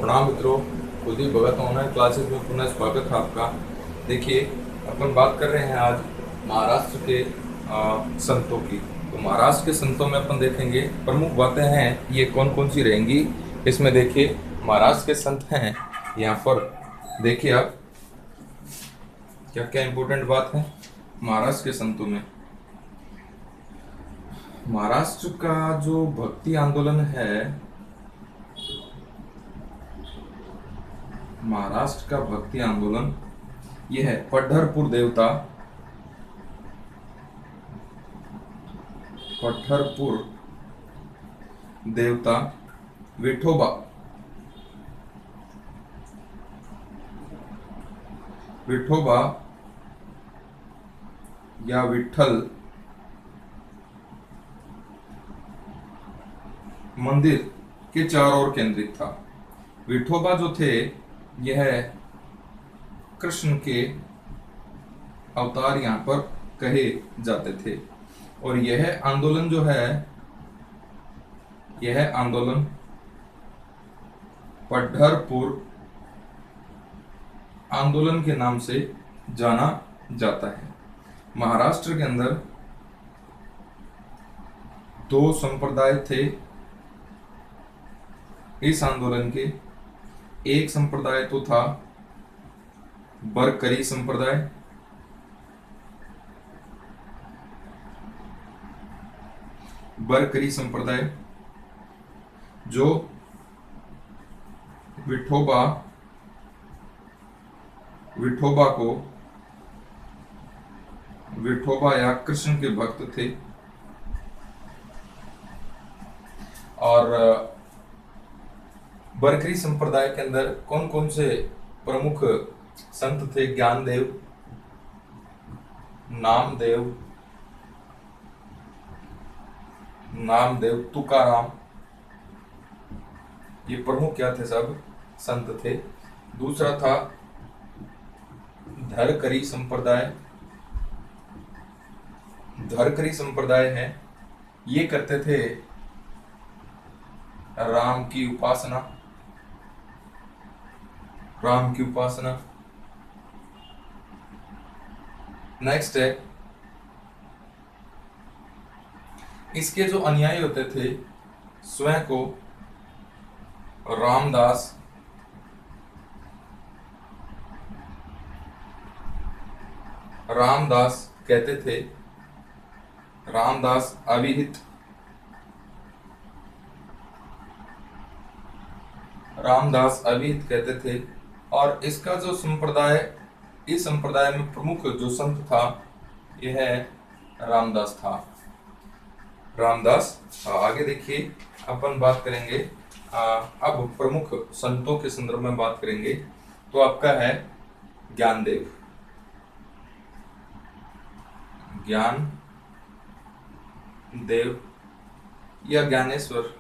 प्रणाम मित्रों, कुलदीप भगत online classes में पुनः स्वागत है आपका। देखिए, अपन बात कर रहे हैं आज महाराष्ट्र के संतों की। तो महाराष्ट्र के संतों में अपन देखेंगे प्रमुख बातें हैं ये कौन कौन सी रहेंगी। इसमें देखिए महाराष्ट्र के संत हैं, यहाँ पर देखिए आप क्या क्या इम्पोर्टेंट बात है महाराष्ट्र के संतों में। महाराष्ट्र का जो भक्ति आंदोलन है, महाराष्ट्र का भक्ति आंदोलन यह है पढ़रपुर देवता, पढ़रपुर देवता विठोबा, विठोबा या विठल मंदिर के चारों ओर केंद्रित था। विठोबा जो थे यह कृष्ण के अवतार यहाँ पर कहे जाते थे। और यह आंदोलन जो है, यह आंदोलन पढ़रपुर आंदोलन के नाम से जाना जाता है। महाराष्ट्र के अंदर दो संप्रदाय थे इस आंदोलन के। एक संप्रदाय तो था बरकरी संप्रदाय, बरकरी संप्रदाय जो विठोबा को विठोबा या कृष्ण के भक्त थे। और बरकरी संप्रदाय के अंदर कौन कौन से प्रमुख संत थे? ज्ञानदेव, नामदेव, तुकाराम, ये प्रमुख क्या थे? सब संत थे। दूसरा था धरकरी संप्रदाय। धरकरी संप्रदाय है, ये करते थे राम की उपासना, राम की उपासना। नेक्स्ट है, इसके जो अनुयायी होते थे स्वयं को रामदास, रामदास कहते थे, रामदास अभिहित, रामदास अभिहित कहते थे। और इसका जो संप्रदाय, इस संप्रदाय में प्रमुख जो संत था यह रामदास था, रामदास। आगे देखिए अपन बात करेंगे अब प्रमुख संतों के संदर्भ में बात करेंगे। तो आपका है ज्ञानदेव, ज्ञान देव या ज्ञानेश्वर,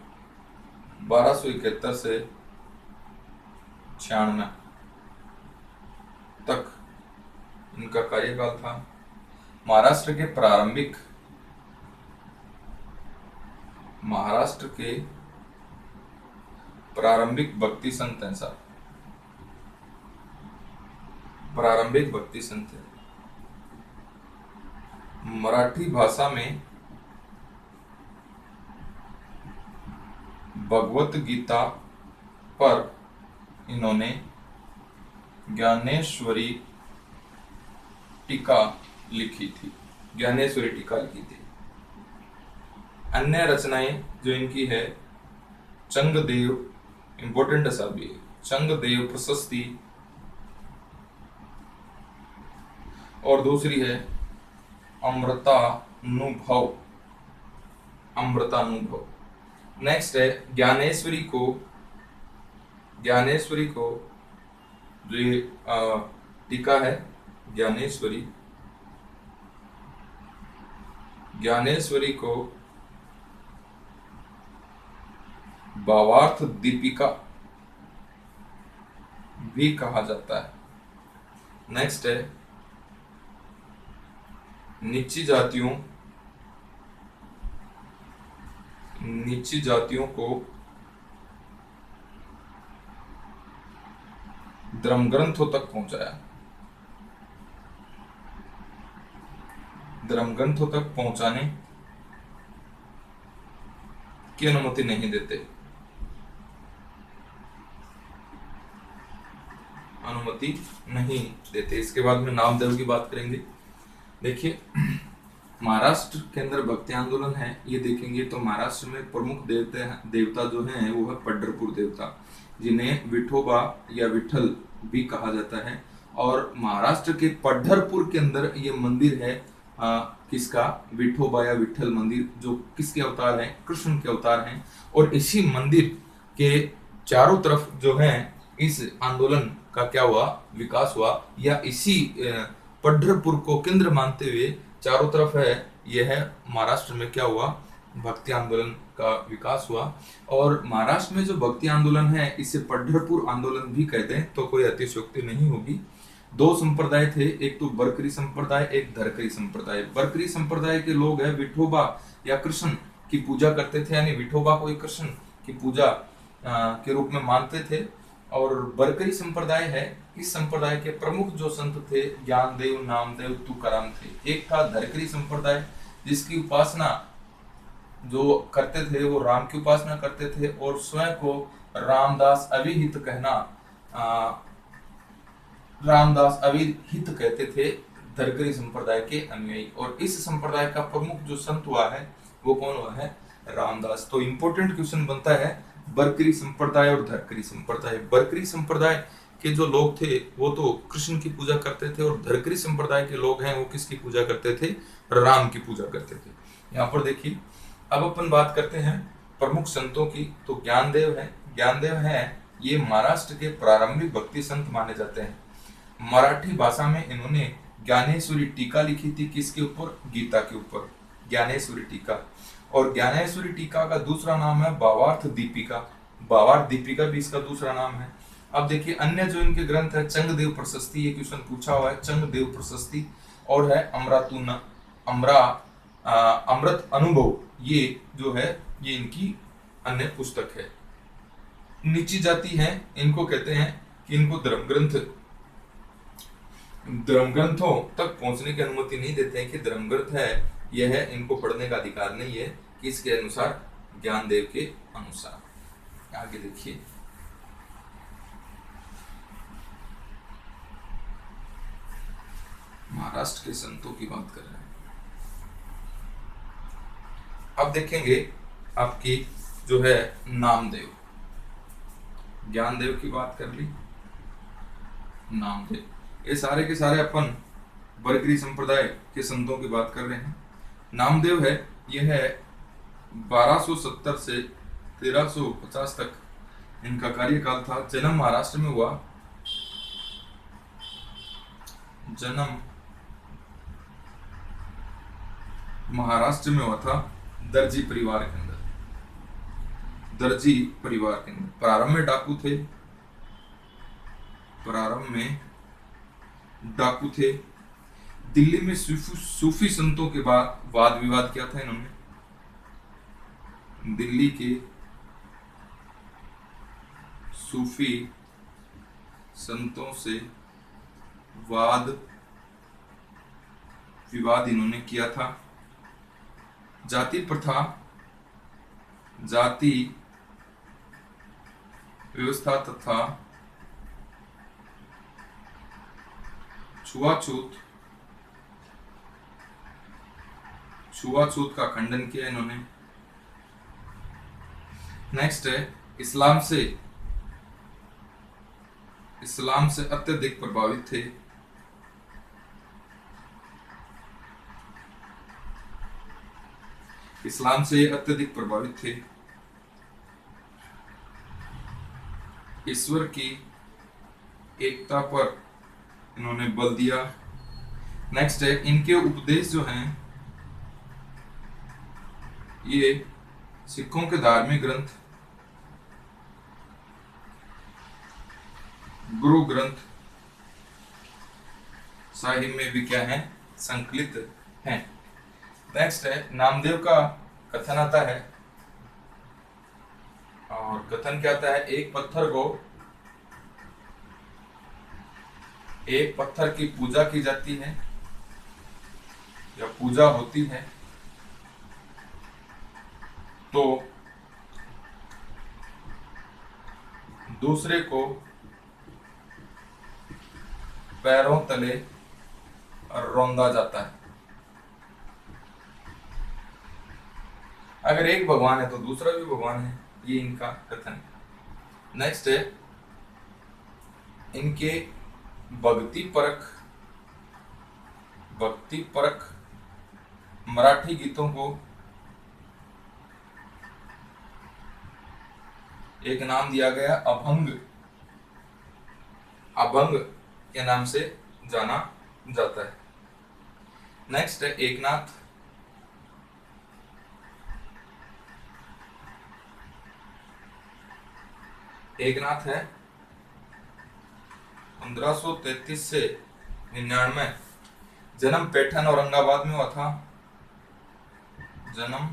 1271 से 96 तक इनका कार्यकाल था। महाराष्ट्र के प्रारंभिक भक्ति संत हैं सर, प्रारंभिक भक्ति संत है। मराठी भाषा में भगवत गीता पर इन्होंने ज्ञानेश्वरी टीका लिखी थी, ज्ञानेश्वरी टीका लिखी थी। अन्य रचनाएं जो इनकी है, चंगदेव, इंपॉर्टेंट है साहब ये, चंगदेव प्रशस्ति, और दूसरी है अमृतानुभव, अमृतानुभव। नेक्स्ट है ज्ञानेश्वरी को जो ये टीका है ज्ञानेश्वरी को भावार्थ दीपिका भी कहा जाता है। नेक्स्ट है नीची जातियों को धर्म ग्रंथों तक पहुंचाया, धर्म ग्रंथों तक पहुंचाने की अनुमति नहीं देते, अनुमति नहीं देते। इसके बाद में नामदेव की बात करेंगे। देखिए महाराष्ट्र के अंदर भक्ति आंदोलन है, ये देखेंगे तो महाराष्ट्र में प्रमुख देवता जो हैं वो है पंढरपुर देवता, जिन्हें विठोबा या विठल भी कहा जाता है। और महाराष्ट्र के पंढरपुर के अंदर ये मंदिर है किसका, विठोबा या विठल मंदिर, जो किसके अवतार हैं, कृष्ण के अवतार हैं। और इसी मंदिर के चारों तरफ जो है इस आंदोलन का क्या हुआ, विकास हुआ, या इसी पंढरपुर को केंद्र मानते हुए चारों तरफ है यह है महाराष्ट्र में क्या हुआ, भक्ति आंदोलन का विकास हुआ। और महाराष्ट्र में जो भक्ति आंदोलन है इसे पंढरपुर आंदोलन भी कहते हैं, तो कोई अतिशयोक्ति नहीं होगी। दो संप्रदाय थे, एक तो बरकरी संप्रदाय, एक धरकरी संप्रदाय। बरकरी संप्रदाय के लोग है विठोबा या कृष्ण की पूजा करते थे, यानी विठोबा को कृष्ण की पूजा के रूप में मानते थे। और बरकरी संप्रदाय है, इस संप्रदाय के प्रमुख जो संत थे ज्ञानदेव, नामदेव, तुकाराम थे। एक था धरकरी संप्रदाय जिसकी उपासना जो करते थे वो राम की उपासना करते थे और स्वयं को रामदास अविहित कहना, रामदास अविहित कहते थे धरकरी संप्रदाय के अनुयायी। और इस संप्रदाय का प्रमुख जो संत हुआ है वो कौन हुआ है, रामदास। तो इंपॉर्टेंट क्वेश्चन बनता है बरकरी संप्रदाय और धरकरी संप्रदाय। बरकरी संप्रदाय के जो लोग थे वो तो कृष्ण की पूजा करते थे, और धरकरी संप्रदाय के लोग हैं वो किसकी पूजा करते थे, राम की पूजा करते थे। यहाँ पर देखिए अब अपन बात करते हैं प्रमुख संतों की। तो ज्ञानदेव है, ज्ञानदेव है ये महाराष्ट्र के प्रारंभिक भक्ति संत माने जाते हैं। मराठी भाषा में इन्होंने ज्ञानेश्वरी टीका लिखी थी, किसके ऊपर, गीता के ऊपर, ज्ञानेश्वरी टीका। और ज्ञानेश्वरी टीका का दूसरा नाम है भावार्थ दीपिका, भावार्थ दीपिका भी इसका दूसरा नाम है। अब देखिए अन्य जो इनके ग्रंथ है, चंगदेव प्रशस्ति, ये क्वेश्चन पूछा हुआ है, चंगदेव प्रशस्ति, और है अमृत अनुभव, ये जो है ये इनकी अन्य पुस्तक है। नीची जाति है इनको कहते हैं कि इनको धर्म ग्रंथों तक पहुंचने की अनुमति नहीं देते हैं कि धर्म ग्रंथ है यह है, इनको पढ़ने का अधिकार नहीं है। किसके अनुसार, ज्ञानदेव के अनुसार। आगे देखिए महाराष्ट्र के संतों की बात कर रहे हैं। अब देखेंगे आपकी जो है नामदेव, ज्ञानदेव की बात कर ली, नामदेव, ये सारे के सारे अपन बरकरी संप्रदाय के संतों की बात कर रहे हैं। नामदेव है यह है 1270 से 1350 तक इनका कार्यकाल था। जन्म महाराष्ट्र में हुआ, जन्म महाराष्ट्र में हुआ था दर्जी परिवार के अंदर, दर्जी परिवार के अंदर। प्रारंभ में डाकू थे, प्रारंभ में डाकू थे। दिल्ली में सूफी संतों के बाद वाद विवाद किया था इन्होंने, दिल्ली के सूफी संतों से वाद विवाद इन्होंने किया था। जाति प्रथा, जाति व्यवस्था तथा छुआछूत का खंडन किया इन्होंने। नेक्स्ट है इस्लाम से अत्यधिक प्रभावित थे। इस्लाम से अत्यधिक प्रभावित थे। ईश्वर की एकता पर इन्होंने बल दिया। नेक्स्ट है इनके उपदेश जो हैं ये सिखों के धार्मिक ग्रंथ गुरु ग्रंथ साहिब में भी क्या है, संकलित हैं। नेक्स्ट है नामदेव का कथन आता है, और कथन क्या आता है, एक पत्थर को एक पत्थर की पूजा की जाती है या पूजा होती है तो दूसरे को पैरों तले रौंदा जाता है। अगर एक भगवान है तो दूसरा भी भगवान है, ये इनका कथन है। नेक्स्ट है इनके भक्ति परक मराठी गीतों को एक नाम दिया गया अभंग। अभंग के नाम से जाना जाता है। नेक्स्ट है एकनाथ। एकनाथ है 1533 से 99, जन्म पैठन औरंगाबाद में हुआ था। जन्म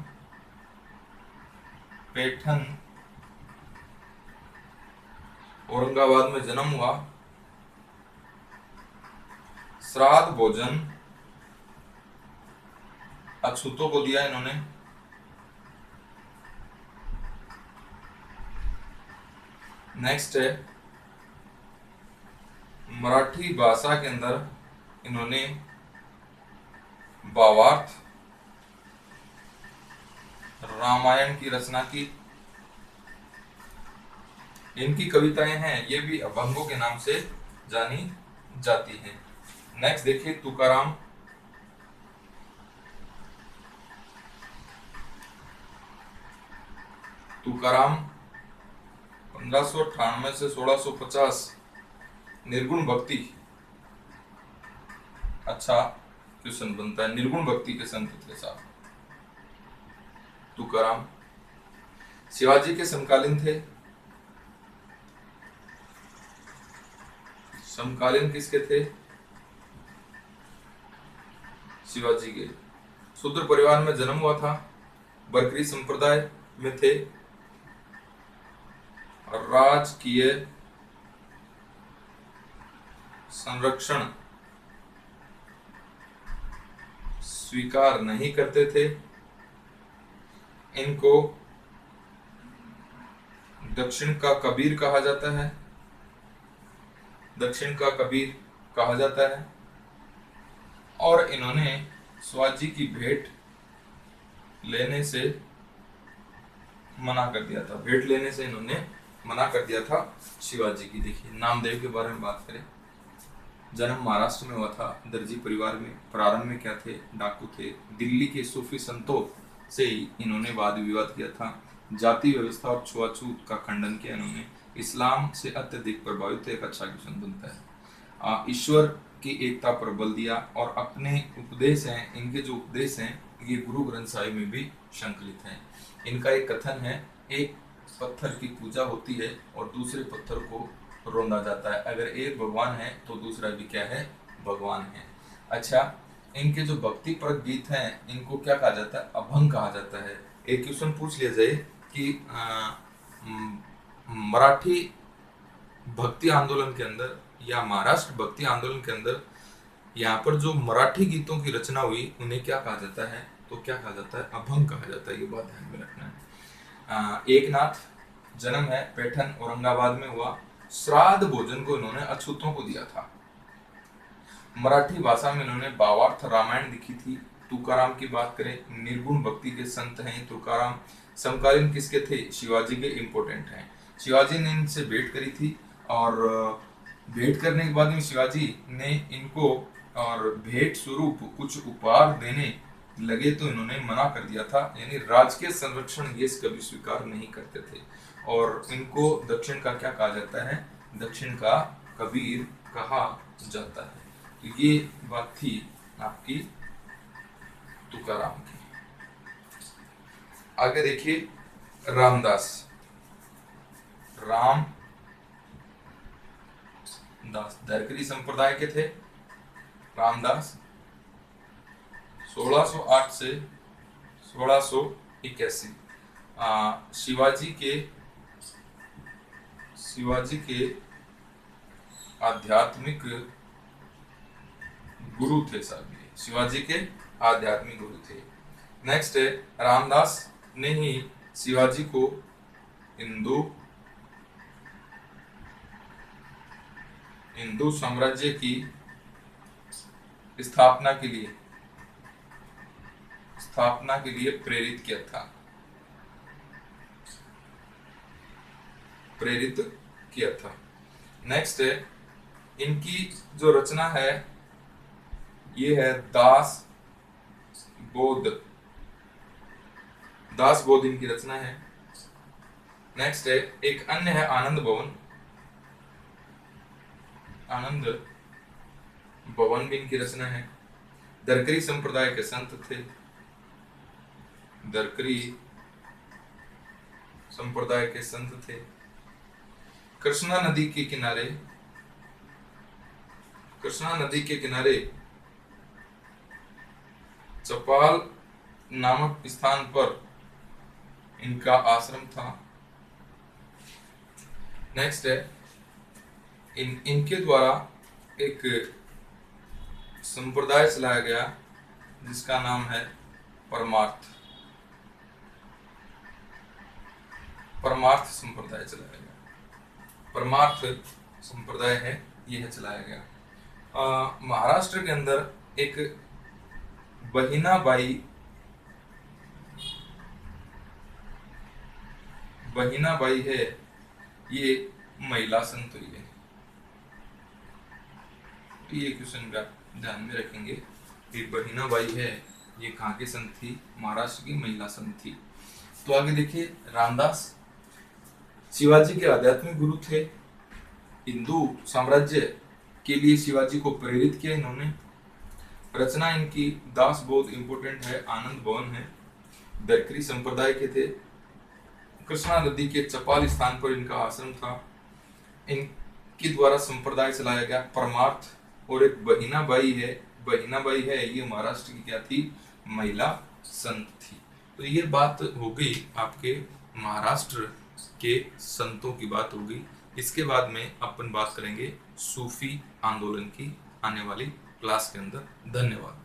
पैठन औरंगाबाद में जन्म हुआ। श्राद्ध भोजन अछूतों को दिया इन्होंने। नेक्स्ट है मराठी भाषा के अंदर इन्होंने भावार्थ रामायण की रचना की। इनकी कविताएं हैं ये भी अभंगों के नाम से जानी जाती हैं। नेक्स्ट देखिए तुकाराम। तुकाराम 1598 से 1650, निर्गुण भक्ति। अच्छा क्वेश्चन बनता है, निर्गुण भक्ति के संत थे साहब तुकाराम। शिवाजी के समकालीन थे। समकालीन किसके थे? शिवाजी के। शूद्र परिवार में जन्म हुआ था, बरकरी संप्रदाय में थे, राजकीय संरक्षण स्वीकार नहीं करते थे। इनको दक्षिण का कबीर कहा जाता है। दक्षिण का कबीर कहा जाता है। और इन्होंने शिवाजी की भेंट लेने से मना कर दिया था। भेंट लेने से इन्होंने मना कर दिया था शिवाजी की। देखिए नामदेव के बारे में बात करें, जन्म महाराष्ट्र में हुआ था, दर्जी परिवार में। प्रारंभ में क्या थे? डाकू थे। दिल्ली के सूफी संतों से ही इन्होंने वाद विवाद किया था। जाति व्यवस्था और छुआछूत का खंडन किया इन्होंने। इस्लाम से अत्यधिक प्रभावित एक अच्छा क्वेश्चन बनता है। ईश्वर की एकता पर बल दिया और अपने उपदेश हैं, इनके जो उपदेश हैं ये गुरु ग्रंथ साहिब में भी संकलित हैं। इनका एक कथन है, एक पत्थर की पूजा होती है और दूसरे पत्थर को रोंदा जाता है। अगर एक भगवान है तो दूसरा भी क्या है? भगवान है। अच्छा, इनके जो भक्ति पर गीत हैं इनको क्या कहा जाता है? अभंग कहा जाता है। एक क्वेश्चन पूछ लिया जाए कि मराठी भक्ति आंदोलन के अंदर या महाराष्ट्र भक्ति आंदोलन के अंदर यहाँ पर जो मराठी गीतों की रचना हुई उन्हें क्या कहा जाता है? तो क्या कहा जाता है? अभंग कहा जाता है। ये बात ध्यान में रखना है। एकनाथ, जन्म है पैठन औरंगाबाद में हुआ। श्राद्ध भोजन को इन्होंने अछूतों को दिया था। मराठी भाषा में इन्होंने भावार्थ रामायण लिखी थी। तुकाराम की बात करें, निर्गुण भक्ति के संत हैं तुकाराम। समकालीन किसके थे? शिवाजी के। इंपोर्टेंट हैं। शिवाजी ने इनसे भेंट करी थी और भेंट करने के बाद में शिवाजी ने इनको और भेंट स्वरूप कुछ उपहार देने लगे तो इन्होंने मना कर दिया था। यानी राजकीय संरक्षण ये कभी स्वीकार नहीं करते थे। और इनको दक्षिण का क्या कहा जाता है? दक्षिण का कबीर कहा जाता है। तो ये बात थी आपकी तुकाराम की। आगे देखिए रामदास। धरकरी संप्रदाय के थे रामदास। 1608 से 1681 शिवाजी के आध्यात्मिक गुरु थे साहब, ये शिवाजी के आध्यात्मिक गुरु थे। नेक्स्ट है रामदास ने ही शिवाजी को हिंदू साम्राज्य की स्थापना के लिए प्रेरित किया था। नेक्स्ट है इनकी जो रचना है ये है दास बोध इनकी रचना है। नेक्स्ट है एक अन्य है आनंद भवन भी इनकी रचना है। दरकरी संप्रदाय के संत थे, कृष्णा नदी के किनारे चपाल नामक स्थान पर इनका आश्रम था। नेक्स्ट है इनके द्वारा एक संप्रदाय चलाया गया जिसका नाम है परमार्थ संप्रदाय चलाया गया। परमार्थ संप्रदाय है यह चलाया गया। महाराष्ट्र के अंदर एक बहिनाबाई है, ये महिला संत हुई है। तो ये क्वेश्चन का ध्यान में रखेंगे कि बहिनाबाई है ये कहाँ की संत थी, महाराष्ट्र की महिला संत थी। तो आगे देखिए रामदास शिवाजी के आध्यात्मिक गुरु थे, हिंदू साम्राज्य के लिए शिवाजी को प्रेरित किया इन्होंने। रचना इनकी दास बोध इंपोर्टेंट है, आनंद भवन है, दरकरी संप्रदाय के थे, कृष्णा नदी के चपाल स्थान पर इनका आश्रम था, इनके द्वारा संप्रदाय चलाया गया परमार्थ। और एक बहिनाबाई है ये महाराष्ट्र की क्या थी, महिला संत थी। तो ये बात हो गई आपके महाराष्ट्र के संतों की बात हो गई। इसके बाद में अपन बात करेंगे सूफी आंदोलन की आने वाली क्लास के अंदर। धन्यवाद।